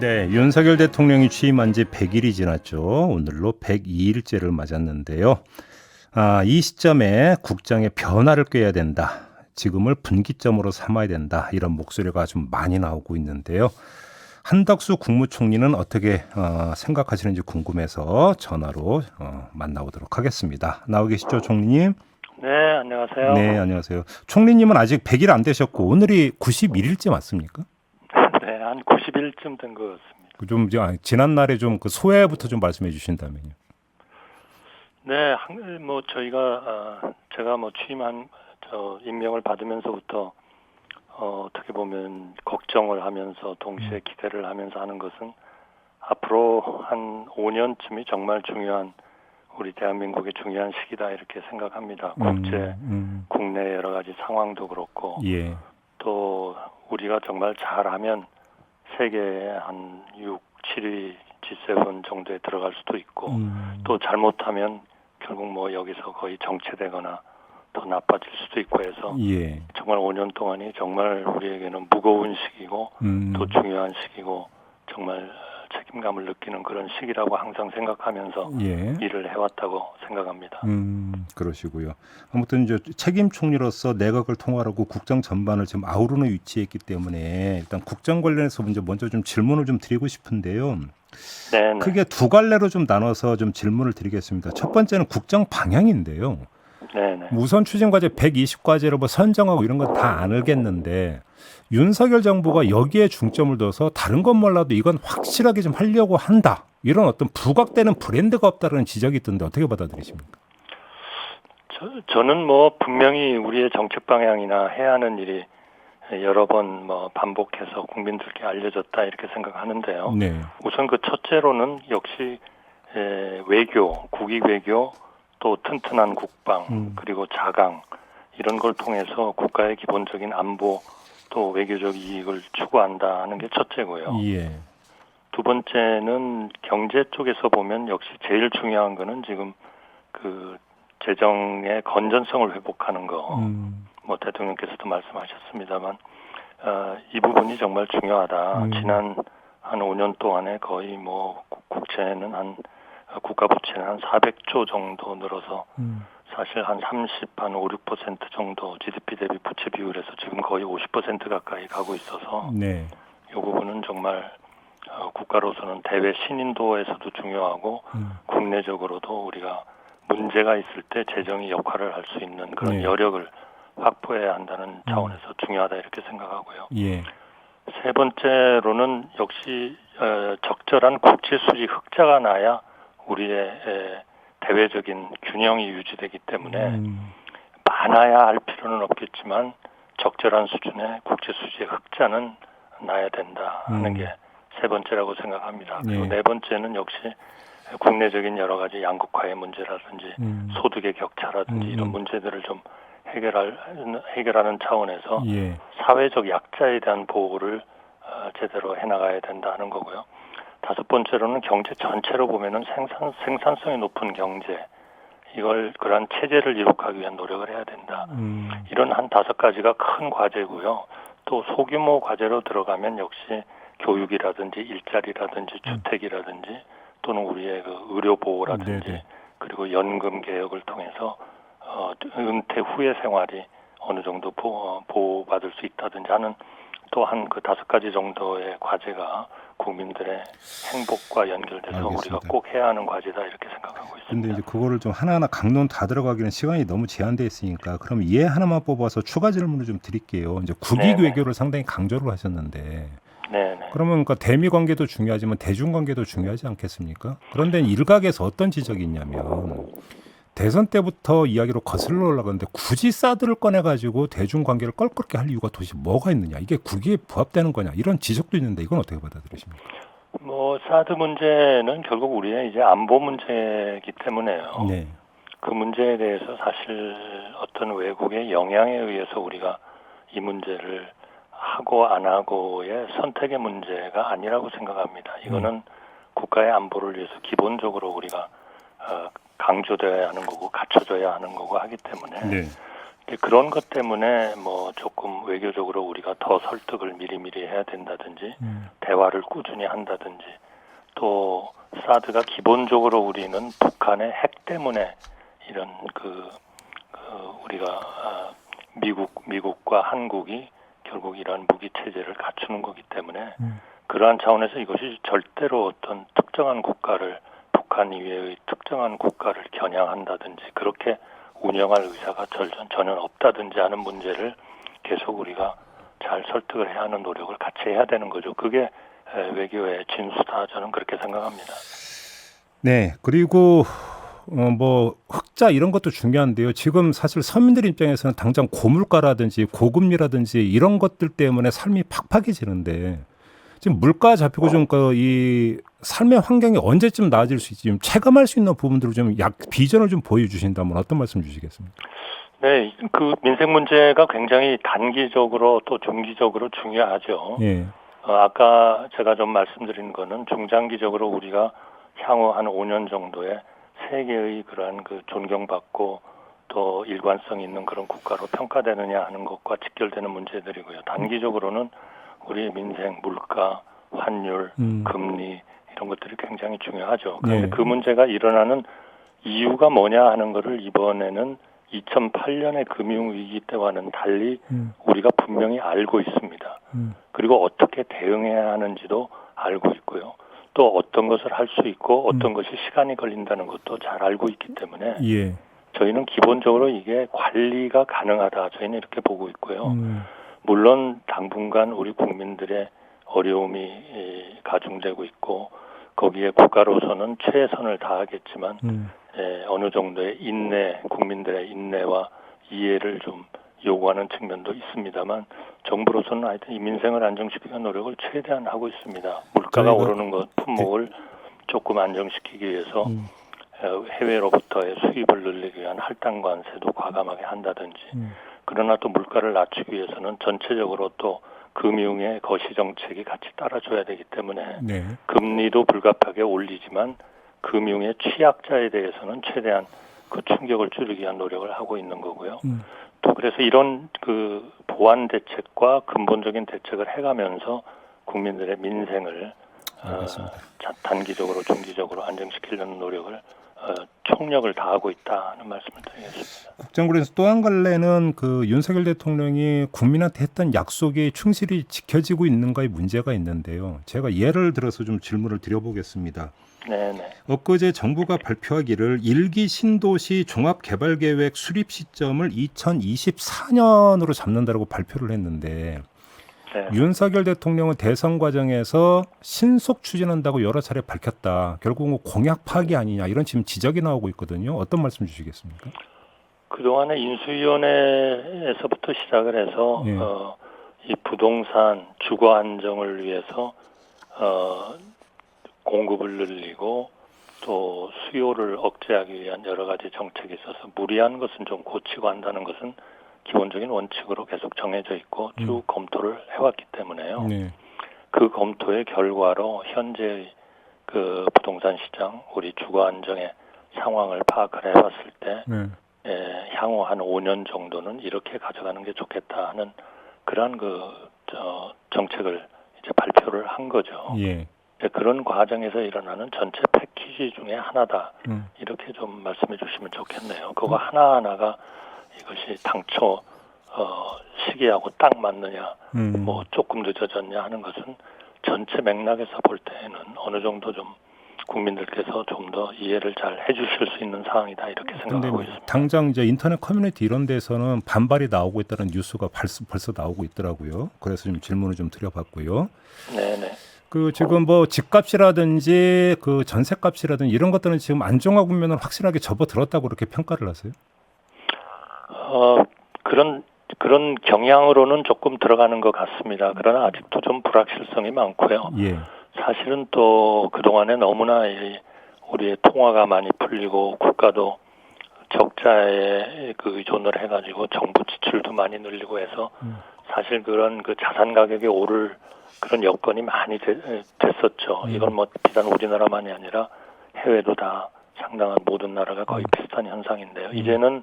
네, 윤석열 대통령이 취임한 지 100일이 지났죠. 오늘로 102일째를 맞았는데요. 이 시점에 국정의 변화를 꾀해야 된다. 지금을 분기점으로 삼아야 된다. 이런 목소리가 좀 많이 나오고 있는데요. 한덕수 국무총리는 어떻게 생각하시는지 궁금해서 전화로 만나보도록 하겠습니다. 나오 계시죠, 총리님? 네, 안녕하세요. 네, 안녕하세요. 총리님은 아직 100일 안 되셨고 오늘이 91일째 맞습니까? 네, 한 90일쯤 된 것 같습니다. 좀 지난 날에 좀 그 소회부터 좀 말씀해 주신다면요. 네, 제가 취임한 임명을 받으면서부터 어떻게 보면 걱정을 하면서 동시에 기대를 하면서 하는 것은 앞으로 한 5년쯤이 정말 중요한 우리 대한민국의 중요한 시기다 이렇게 생각합니다. 국내 여러 가지 상황도 그렇고 예. 또 우리가 정말 잘하면 세계의 한 6, 7위 G7 정도에 들어갈 수도 있고 또 잘못하면 결국 여기서 거의 정체되거나 더 나빠질 수도 있고 해서 예. 정말 5년 동안이 정말 우리에게는 무거운 시기고 또 중요한 시기고 정말 책임감을 느끼는 그런 시기라고 항상 생각하면서 예. 일을 해왔다고 생각합니다. 그러시고요. 아무튼 이제 책임 총리로서 내각을 통할하고 국정 전반을 지금 아우르는 위치에 있기 때문에 일단 국정 관련해서 먼저 좀 질문을 좀 드리고 싶은데요. 네, 크게 두 갈래로 좀 나눠서 좀 질문을 드리겠습니다. 첫 번째는 국정 방향인데요. 네. 우선 추진과제 120과제로 선정하고 이런 건 다 안 알겠는데 윤석열 정부가 여기에 중점을 둬서 다른 건 몰라도 이건 확실하게 좀 하려고 한다. 이런 어떤 부각되는 브랜드가 없다는 지적이 있던데 어떻게 받아들이십니까? 저는 분명히 우리의 정책 방향이나 해야 하는 일이 여러 번 반복해서 국민들께 알려졌다 이렇게 생각하는데요. 네. 우선 그 첫째로는 역시 외교, 국익 외교, 또 튼튼한 국방, 그리고 자강 이런 걸 통해서 국가의 기본적인 안보 또 외교적 이익을 추구한다 하는 게 첫째고요. 예. 두 번째는 경제 쪽에서 보면 역시 제일 중요한 거는 지금 그 재정의 건전성을 회복하는 거. 대통령께서도 말씀하셨습니다만 이 부분이 정말 중요하다. 지난 한 5년 동안에 거의 국채는 국가 부채는 한 400조 정도 늘어서 사실 한 5, 6% 정도 GDP 대비 부채 비율에서 지금 거의 50% 가까이 가고 있어서 네. 이 부분은 정말 국가로서는 대외 신인도에서도 중요하고 국내적으로도 우리가 문제가 있을 때 재정이 역할을 할 수 있는 그런 네. 여력을 확보해야 한다는 차원에서 중요하다 이렇게 생각하고요. 예. 세 번째로는 역시 적절한 국제 수지 흑자가 나야 우리의 대외적인 균형이 유지되기 때문에 많아야 할 필요는 없겠지만 적절한 수준의 국제 수지의 흑자는 나야 된다 하는 게 세 번째라고 생각합니다. 그리고 네 번째는 역시 국내적인 여러 가지 양극화의 문제라든지 소득의 격차라든지 이런 문제들을 좀 해결하는 차원에서 예. 사회적 약자에 대한 보호를 제대로 해나가야 된다는 거고요. 다섯 번째로는 경제 전체로 보면은 생산성이 높은 경제, 그러한 체제를 이룩하기 위한 노력을 해야 된다. 이런 한 5가지가 큰 과제고요. 또 소규모 과제로 들어가면 역시 교육이라든지 일자리라든지 주택이라든지 또는 우리의 그 의료 보호라든지 네네. 그리고 연금 개혁을 통해서 은퇴 후의 생활이 어느 정도 보호받을 수 있다든지 하는 또한 그 5가지 정도의 과제가 국민들의 행복과 연결돼서 알겠습니다. 우리가 꼭 해야 하는 과제다 이렇게 생각하고 있습니다. 근데 이제 그거를 좀 하나하나 강론 다 들어가기는 시간이 너무 제한돼 있으니까 그럼 얘 하나만 뽑아서 추가 질문을 좀 드릴게요. 이제 국익 네네. 외교를 상당히 강조를 하셨는데 네네. 그러면 그러니까 대미 관계도 중요하지만 대중 관계도 중요하지 않겠습니까? 그런데 일각에서 어떤 지적이 있냐면 대선 때부터 이야기로 거슬러 올라가는데 굳이 사드를 꺼내가지고 대중 관계를 껄끄럽게 할 이유가 도대체 뭐가 있느냐? 이게 국익에 부합되는 거냐? 이런 지적도 있는데 이건 어떻게 받아들이십니까? 사드 문제는 결국 우리의 이제 안보 문제이기 때문에요. 네. 그 문제에 대해서 사실 어떤 외국의 영향에 의해서 우리가 이 문제를 하고 안 하고의 선택의 문제가 아니라고 생각합니다. 이거는 국가의 안보를 위해서 기본적으로 우리가 강조되어야 하는 거고 갖춰져야 하는 거고 하기 때문에 네. 근데 그런 것 때문에 뭐 조금 외교적으로 우리가 더 설득을 미리미리 해야 된다든지 대화를 꾸준히 한다든지 또 사드가 기본적으로 우리는 북한의 핵 때문에 이런 우리가 미국과 한국이 결국 이런 무기 체제를 갖추는 거기 때문에 그러한 차원에서 이것이 절대로 어떤 특정한 국가를 북한 이외의 특정한 국가를 겨냥한다든지 그렇게 운영할 의사가 전혀 없다든지 하는 문제를 계속 우리가 잘 설득을 해야 하는 노력을 같이 해야 되는 거죠. 그게 외교의 진수다 저는 그렇게 생각합니다. 네, 그리고 뭐 흑자 이런 것도 중요한데요. 지금 사실 서민들 입장에서는 당장 고물가라든지 고금리라든지 이런 것들 때문에 삶이 팍팍해지는데 지금 물가 잡히고 좀 이 삶의 환경이 언제쯤 나아질 수 있지 좀 체감할 수 있는 부분들을 좀 비전을 좀 보여주신다면 어떤 말씀 주시겠습니까? 네, 그 민생 문제가 굉장히 단기적으로 또 중기적으로 중요하죠. 예. 아까 제가 좀 말씀드린 거는 중장기적으로 우리가 향후 한 5년 정도에 세계의 그러한 존경받고 또 일관성 있는 그런 국가로 평가되느냐 하는 것과 직결되는 문제들이고요. 단기적으로는 우리의 민생, 물가, 환율, 금리 이런 것들이 굉장히 중요하죠. 그런데 그 문제가 일어나는 이유가 뭐냐 하는 것을 이번에는 2008년의 금융위기 때와는 달리 우리가 분명히 알고 있습니다. 그리고 어떻게 대응해야 하는지도 알고 있고요. 또 어떤 것을 할 수 있고 어떤 것이 시간이 걸린다는 것도 잘 알고 있기 때문에 저희는 기본적으로 이게 관리가 가능하다. 저희는 이렇게 보고 있고요. 물론 당분간 우리 국민들의 어려움이 가중되고 있고 거기에 국가로서는 최선을 다하겠지만 어느 정도의 인내, 국민들의 인내와 이해를 좀 요구하는 측면도 있습니다만 정부로서는 하여튼 이 민생을 안정시키는 노력을 최대한 하고 있습니다. 물가가 오르는 것, 품목을 조금 안정시키기 위해서 해외로부터의 수입을 늘리기 위한 할당 관세도 과감하게 한다든지 그러나 또 물가를 낮추기 위해서는 전체적으로 또 금융의 거시 정책이 같이 따라줘야 되기 때문에 금리도 불가피하게 올리지만 금융의 취약자에 대해서는 최대한 그 충격을 줄이기 위한 노력을 하고 있는 거고요. 또 그래서 이런 보완 대책과 근본적인 대책을 해가면서 국민들의 민생을 단기적으로 중기적으로 안정시키려는 노력을 총력을 다하고 있다는 말씀을 드리겠습니다. 국정원에서 또 한 갈래는 윤석열 대통령이 국민한테 했던 약속이 충실히 지켜지고 있는가에 문제가 있는데요. 제가 예를 들어서 좀 질문을 드려보겠습니다. 네네. 엊그제 정부가 발표하기를 1기 신도시 종합개발계획 수립 시점을 2024년으로 잡는다고 발표를 했는데 윤석열 대통령은 대선 과정에서 신속 추진한다고 여러 차례 밝혔다. 결국은 공약 파기 아니냐 이런 지금 지적이 나오고 있거든요. 어떤 말씀 주시겠습니까? 그동안에 인수위원회에서부터 시작을 해서 이 부동산 주거 안정을 위해서 공급을 늘리고 또 수요를 억제하기 위한 여러 가지 정책이 있어서 무리한 것은 좀 고치고 한다는 것은 기본적인 원칙으로 계속 정해져 있고 쭉 검토를 해왔기 때문에요. 그 검토의 결과로 현재의 부동산 시장, 우리 주거 안정의 상황을 파악을 해봤을 때 향후 한 5년 정도는 이렇게 가져가는 게 좋겠다 하는 그러한 정책을 이제 발표를 한 거죠. 그런 과정에서 일어나는 전체 패키지 중에 하나다. 이렇게 좀 말씀해 주시면 좋겠네요. 그거 하나하나가 이것이 당초 시기하고 딱 맞느냐, 뭐 조금 늦어졌냐 하는 것은 전체 맥락에서 볼 때에는 어느 정도 좀 국민들께서 좀 더 이해를 잘 해주실 수 있는 사항이다 이렇게 생각하고 있습니다. 당장 이제 인터넷 커뮤니티 이런 데서는 반발이 나오고 있다는 뉴스가 벌써 나오고 있더라고요. 그래서 좀 질문을 좀 드려봤고요. 네네. 지금 뭐 집값이라든지 전세값이라든지 이런 것들은 지금 안정화 국면을 확실하게 접어들었다고 그렇게 평가를 하세요? 그런 경향으로는 조금 들어가는 것 같습니다. 그러나 아직도 좀 불확실성이 많고요. 사실은 또 그동안에 너무나 우리의 통화가 많이 풀리고 국가도 적자에 의존을 해가지고 정부 지출도 많이 늘리고 해서 사실 그런 자산 가격이 오를 그런 여건이 많이 됐었죠. 이건 뭐 비단 우리나라만이 아니라 해외도 다 상당한 모든 나라가 거의 비슷한 현상인데요. 이제는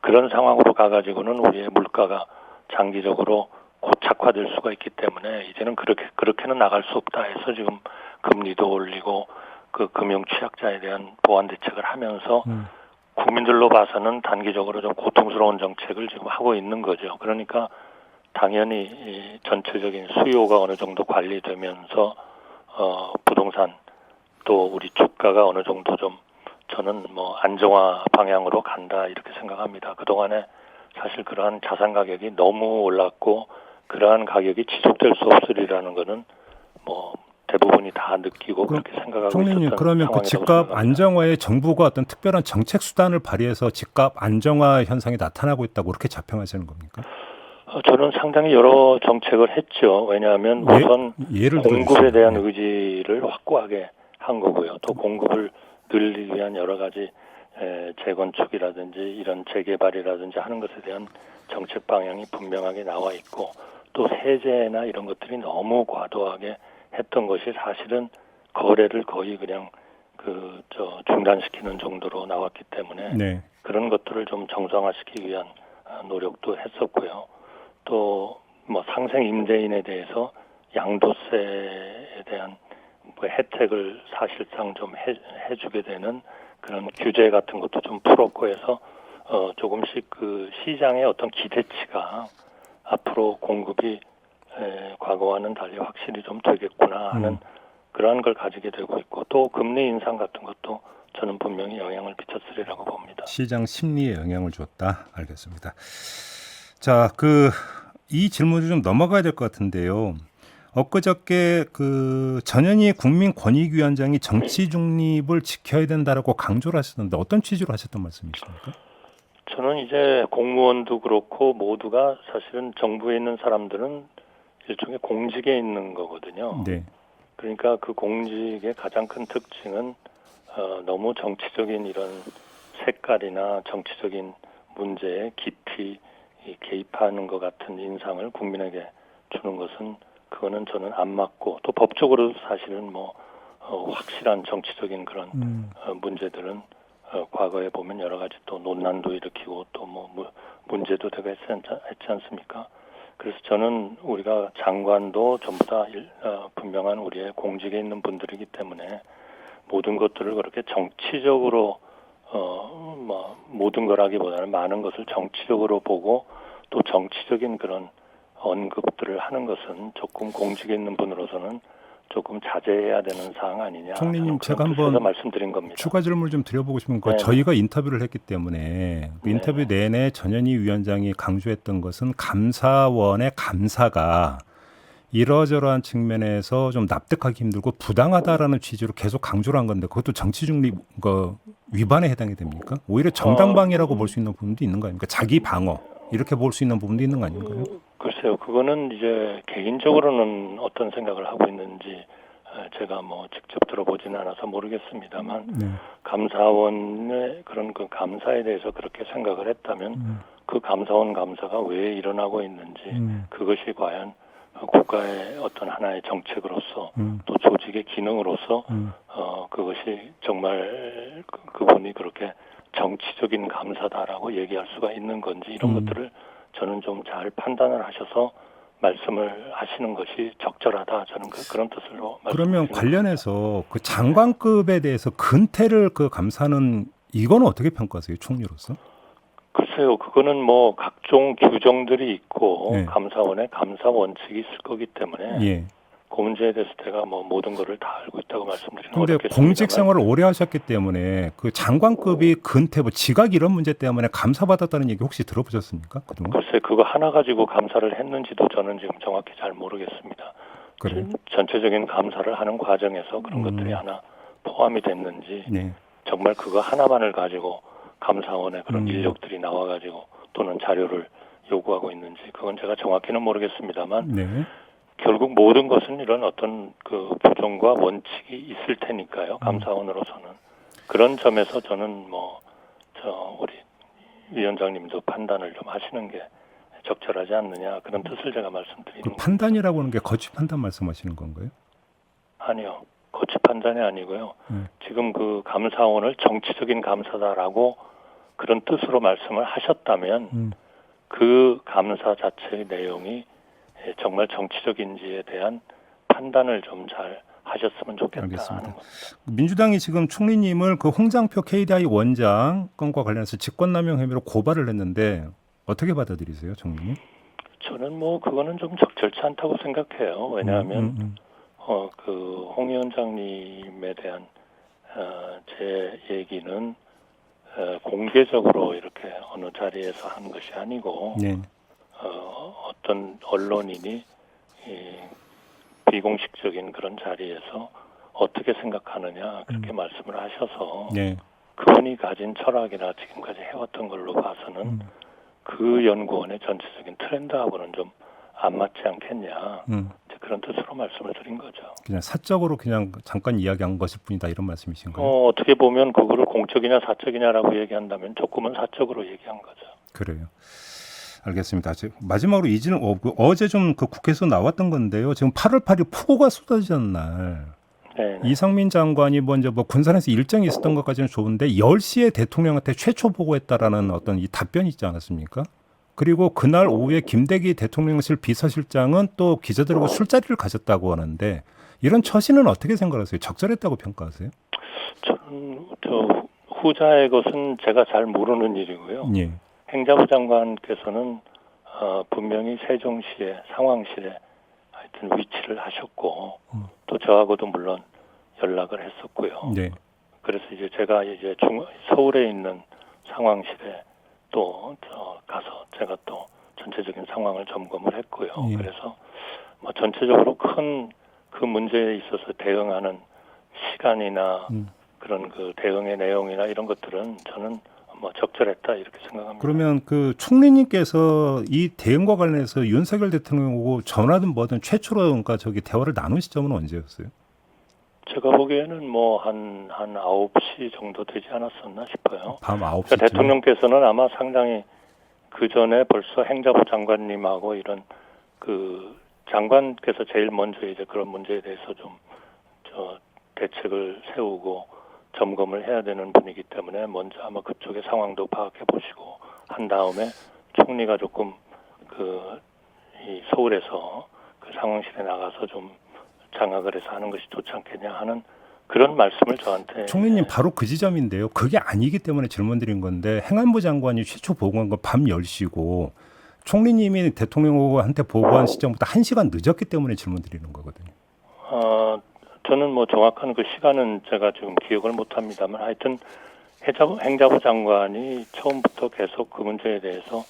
그런 상황으로 가가지고는 우리의 물가가 장기적으로 고착화될 수가 있기 때문에 이제는 그렇게는 나갈 수 없다 해서 지금 금리도 올리고 그 금융 취약자에 대한 보완 대책을 하면서 국민들로 봐서는 단기적으로 좀 고통스러운 정책을 지금 하고 있는 거죠. 그러니까 당연히 이 전체적인 수요가 어느 정도 관리되면서 부동산 또 우리 주가가 어느 정도 좀 저는 뭐 안정화 방향으로 간다 이렇게 생각합니다. 그동안에 사실 그러한 자산 가격이 너무 올랐고 그러한 가격이 지속될 수 없으리라는 거는 뭐 대부분이 다 느끼고 그렇게 생각하고 총리님, 있었던 그러면 그 상황이라고 집값 생각합니다. 안정화에 정부가 어떤 특별한 정책 수단을 발휘해서 집값 안정화 현상이 나타나고 있다고 그렇게 자평하시는 겁니까? 저는 상당히 여러 정책을 했죠. 왜냐하면 우선 예를 공급에 들어주시면. 대한 의지를 확고하게 한 거고요. 또 공급을 늘리기 위한 여러 가지 재건축이라든지 이런 재개발이라든지 하는 것에 대한 정책 방향이 분명하게 나와 있고 또 세제나 이런 것들이 너무 과도하게 했던 것이 사실은 거래를 거의 그냥 중단시키는 정도로 나왔기 때문에 네. 그런 것들을 좀 정상화시키기 위한 노력도 했었고요. 또 뭐 상생 임대인에 대해서 양도세에 대한 그 혜택을 사실상 좀 해주게 되는 그런 규제 같은 것도 좀 풀었고 해서 조금씩 그 시장의 어떤 기대치가 앞으로 공급이 과거와는 달리 확실히 좀 되겠구나 하는 그러한 걸 가지게 되고 있고 또 금리 인상 같은 것도 저는 분명히 영향을 미쳤으리라고 봅니다. 시장 심리에 영향을 줬다. 알겠습니다. 자, 이 질문을 좀 넘어가야 될 것 같은데요. 엊그저께 전현희 국민권익위원장이 정치 중립을 지켜야 된다라고 강조를 하셨는데 어떤 취지로 하셨던 말씀이십니까? 저는 이제 공무원도 그렇고 모두가 사실은 정부에 있는 사람들은 일종의 공직에 있는 거거든요. 네. 그러니까 그 공직의 가장 큰 특징은 너무 정치적인 이런 색깔이나 정치적인 문제에 깊이 개입하는 것 같은 인상을 국민에게 주는 것은 그거는 저는 안 맞고 또 법적으로도 사실은 확실한 정치적인 그런 문제들은 과거에 보면 여러 가지 또 논란도 일으키고 또 문제도 되고 했지 않습니까? 그래서 저는 우리가 장관도 전부 다 분명한 우리의 공직에 있는 분들이기 때문에 모든 것들을 그렇게 정치적으로 모든 거라기보다는 많은 것을 정치적으로 보고 또 정치적인 그런 언급들을 하는 것은 조금 공직에 있는 분으로서는 조금 자제해야 되는 사항 아니냐. 총리님, 제가 뜻에서 한번 말씀드린 겁니다. 추가 질문을 좀 드려보고 싶은 거, 네네. 저희가 인터뷰를 했기 때문에 그 인터뷰 내내 전현희 위원장이 강조했던 것은 감사원의 감사가 이러저러한 측면에서 좀 납득하기 힘들고 부당하다라는 취지로 계속 강조를 한 건데 그것도 정치 중립 위반에 해당이 됩니까? 오히려 정당방위라고 볼 수 있는 부분도 있는 거 아닙니까? 자기 방어 이렇게 볼 수 있는 부분도 있는 거 아닌가요? 글쎄요, 그거는 이제 개인적으로는 어떤 생각을 하고 있는지 제가 직접 들어보지는 않아서 모르겠습니다만 네. 감사원의 그런 그 감사에 대해서 그렇게 생각을 했다면 그 감사원 감사가 왜 일어나고 있는지 그것이 과연 국가의 어떤 하나의 정책으로서 또 조직의 기능으로서 그것이 정말 그분이 그렇게 정치적인 감사다라고 얘기할 수가 있는 건지 이런 것들을 저는 좀 잘 판단을 하셔서 말씀을 하시는 것이 적절하다. 저는 그런 뜻으로 그러면 말씀드리는 관련해서 그 장관급에 대해서 근태를 감사는 이거는 어떻게 평가하세요, 총리로서? 글쎄요, 그거는 각종 규정들이 있고 예. 감사원의 감사 원칙이 있을 거기 때문에 예. 그 문제에 대해서 제가 모든 것을 다 알고 있다고 말씀드리는 근데 어렵겠습니다만 공직 생활을 오래 하셨기 때문에 그 장관급이 근태, 지각 이런 문제 때문에 감사받았다는 얘기 혹시 들어보셨습니까? 그동안? 글쎄 그거 하나 가지고 감사를 했는지도 저는 지금 정확히 잘 모르겠습니다. 그래요? 전체적인 감사를 하는 과정에서 그런 것들이 하나 포함이 됐는지 네. 정말 그거 하나만을 가지고 감사원의 그런 인력들이 나와가지고 또는 자료를 요구하고 있는지 그건 제가 정확히는 모르겠습니다만 네. 결국 모든 것은 이런 어떤 그 규정과 원칙이 있을 테니까요. 감사원으로서는 그런 점에서 저는 우리 위원장님도 판단을 좀 하시는 게 적절하지 않느냐 그런 뜻을 제가 말씀드리는 그 겁니다. 판단이라고 하는 게 거취 판단 말씀하시는 건가요? 아니요. 거치 판단이 아니고요. 지금 그 감사원을 정치적인 감사다라고 그런 뜻으로 말씀을 하셨다면 그 감사 자체의 내용이 정말 정치적인지에 대한 판단을 좀 잘 하셨으면 좋겠다 알겠습니다. 하는 겁니다. 민주당이 지금 총리님을 그 홍장표 KDI 원장 건과 관련해서 직권남용 혐의로 고발을 했는데 어떻게 받아들이세요, 총리님? 저는 뭐 그거는 좀 적절치 않다고 생각해요. 왜냐하면 그 홍 위원장님에 대한 제 얘기는 공개적으로 이렇게 어느 자리에서 한 것이 아니고 네. 어떤 언론인이 이 비공식적인 그런 자리에서 어떻게 생각하느냐 그렇게 말씀을 하셔서 네. 그분이 가진 철학이나 지금까지 해왔던 걸로 봐서는 그 연구원의 전체적인 트렌드하고는 좀 안 맞지 않겠냐 이제 그런 뜻으로 말씀을 드린 거죠. 그냥 사적으로 그냥 잠깐 이야기한 것일 뿐이다 이런 말씀이신가요? 어떻게 보면 그거를 공적이냐 사적이냐라고 얘기한다면 조금은 사적으로 얘기한 거죠. 그래요. 알겠습니다. 마지막으로 어제 좀 그 국회에서 나왔던 건데요. 지금 8월 8일 폭우가 쏟아지는 날 네. 이상민 장관이 먼저 뭐 군산에서 일정이 있었던 것까지는 좋은데 10시에 대통령한테 최초 보고했다라는 어떤 이 답변이 있지 않았습니까? 그리고 그날 오후에 김대기 대통령실 비서실장은 또 기자들하고 술자리를 가졌다고 하는데 이런 처신은 어떻게 생각하세요? 적절했다고 평가하세요? 저는 후자의 것은 제가 잘 모르는 일이고요. 예. 행자부 장관께서는 분명히 세종시에 상황실에 하여튼 위치를 하셨고 또 저하고도 물론 연락을 했었고요. 네. 그래서 이제 제가 이제 서울에 있는 상황실에 또 가서 제가 또 전체적인 상황을 점검을 했고요. 예. 그래서 뭐 전체적으로 큰 그 문제에 있어서 대응하는 시간이나 그런 그 대응의 내용이나 이런 것들은 저는 뭐 적절했다 이렇게 생각합니다. 그러면 그 총리님께서 이 대응과 관련해서 윤석열 대통령하고 전화든 뭐든 최초로 그러니까 대화를 나눈 시점은 언제였어요? 제가 보기에는 뭐 한 9시 정도 되지 않았었나 싶어요. 밤 9시. 그러니까 대통령께서는 아마 상당히 그 전에 벌써 행자부 장관님하고 이런 그 장관께서 제일 먼저 이제 그런 문제에 대해서 좀 대책을 세우고 점검을 해야 되는 분이기 때문에 먼저 아마 그쪽의 상황도 파악해 보시고 한 다음에 총리가 조금 이 서울에서 그 상황실에 나가서 좀 장악을 해서 하는 것이 좋지 않겠냐 하는 그런 말씀을 저한테. 총리님 바로 그 지점인데요. 그게 아니기 때문에 질문드린 건데 행안부 장관이 최초 보고한 건 밤 10시고 총리님이 대통령한테 보고한 시점보다 1시간 늦었기 때문에 질문드리는 거거든요. 저는 뭐 정확한 그 시간은 제가 지금 기억을 못합니다만 하여튼 행자부 장관이 처음부터 계속 그 문제에 대해서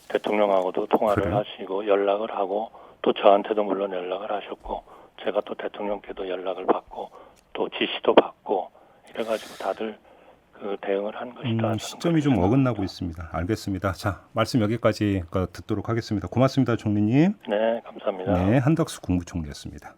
대통령하고도 통화를 그래요? 하시고 연락을 하고 또 저한테도 물론 연락을 하셨고 제가 또 대통령께도 연락을 받고 또 지시도 받고 이래가지고 다들 그 대응을 한 것이다. 시점이 좀 어긋나고 있습니다. 알겠습니다. 자, 말씀 여기까지 듣도록 하겠습니다. 고맙습니다, 총리님. 네, 감사합니다. 네, 한덕수 국무총리였습니다.